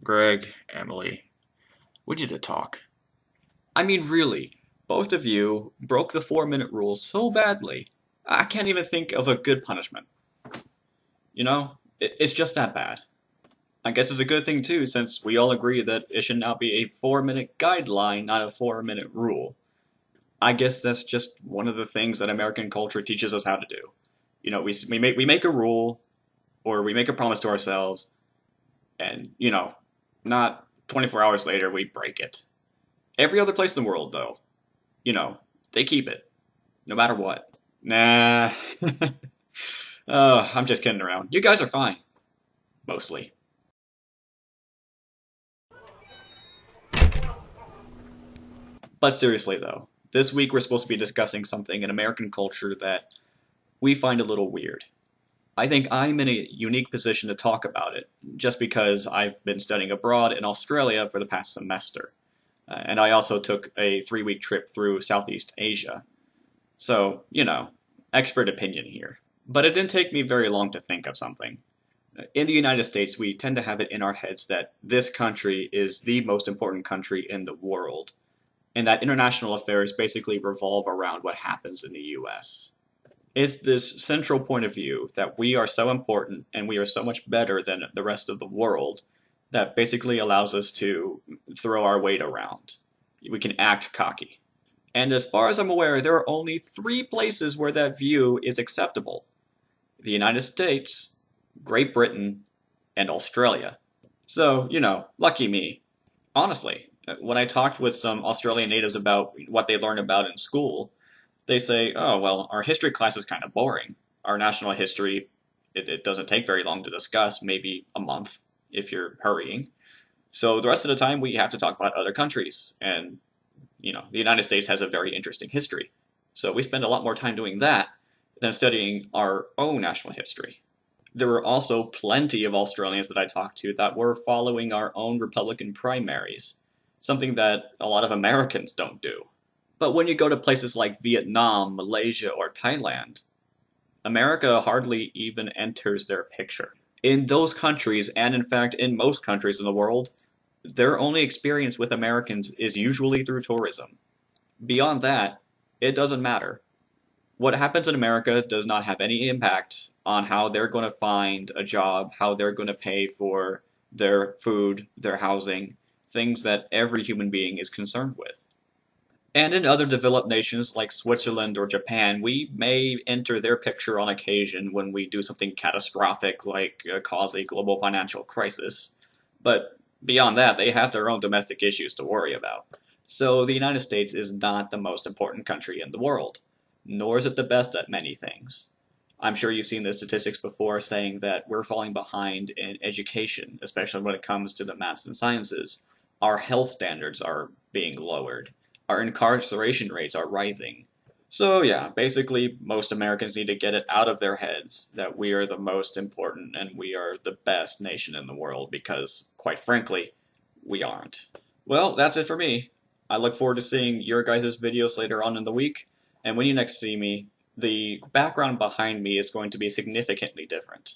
Greg, Emily, we need to talk. I mean, really, both of you broke the 4-minute rule so badly. I can't even think of a good punishment. You know, it's just that bad. I guess it's a good thing too, since we all agree that it should now be a 4-minute guideline, not a 4-minute rule. I guess that's just one of the things that American culture teaches us how to do. You know, we make a rule, or we make a promise to ourselves, and, not 24 hours later we break it. Every other place in the world, though, you know, they keep it, no matter what. Nah. Oh, I'm just kidding around. You guys are fine. Mostly. But seriously, though, this week we're supposed to be discussing something in American culture that we find a little weird. I think I'm in a unique position to talk about it, just because I've been studying abroad in Australia for the past semester. And I also took a 3-week trip through Southeast Asia. So, expert opinion here. But it didn't take me very long to think of something. In the United States, we tend to have it in our heads that this country is the most important country in the world, and that international affairs basically revolve around what happens in the US. It's this central point of view that we are so important and we are so much better than the rest of the world that basically allows us to throw our weight around. We can act cocky. And as far as I'm aware, there are only 3 places where that view is acceptable: the United States, Great Britain, and Australia. So, lucky me. Honestly, when I talked with some Australian natives about what they learned about in school, they say, oh, well, our history class is kind of boring. Our national history, it doesn't take very long to discuss, maybe a month if you're hurrying. So the rest of the time we have to talk about other countries. And, the United States has a very interesting history. So we spend a lot more time doing that than studying our own national history. There were also plenty of Australians that I talked to that were following our own Republican primaries, something that a lot of Americans don't do. But when you go to places like Vietnam, Malaysia, or Thailand, America hardly even enters their picture. In those countries, and in fact in most countries in the world, their only experience with Americans is usually through tourism. Beyond that, it doesn't matter. What happens in America does not have any impact on how they're going to find a job, how they're going to pay for their food, their housing, things that every human being is concerned with. And in other developed nations like Switzerland or Japan, we may enter their picture on occasion when we do something catastrophic like cause a global financial crisis. But beyond that, they have their own domestic issues to worry about. So the United States is not the most important country in the world, nor is it the best at many things. I'm sure you've seen the statistics before saying that we're falling behind in education, especially when it comes to the maths and sciences. Our health standards are being lowered. Our incarceration rates are rising. So yeah, basically most Americans need to get it out of their heads that we are the most important and we are the best nation in the world because, quite frankly, we aren't. Well, that's it for me. I look forward to seeing your guys' videos later on in the week, and when you next see me, the background behind me is going to be significantly different.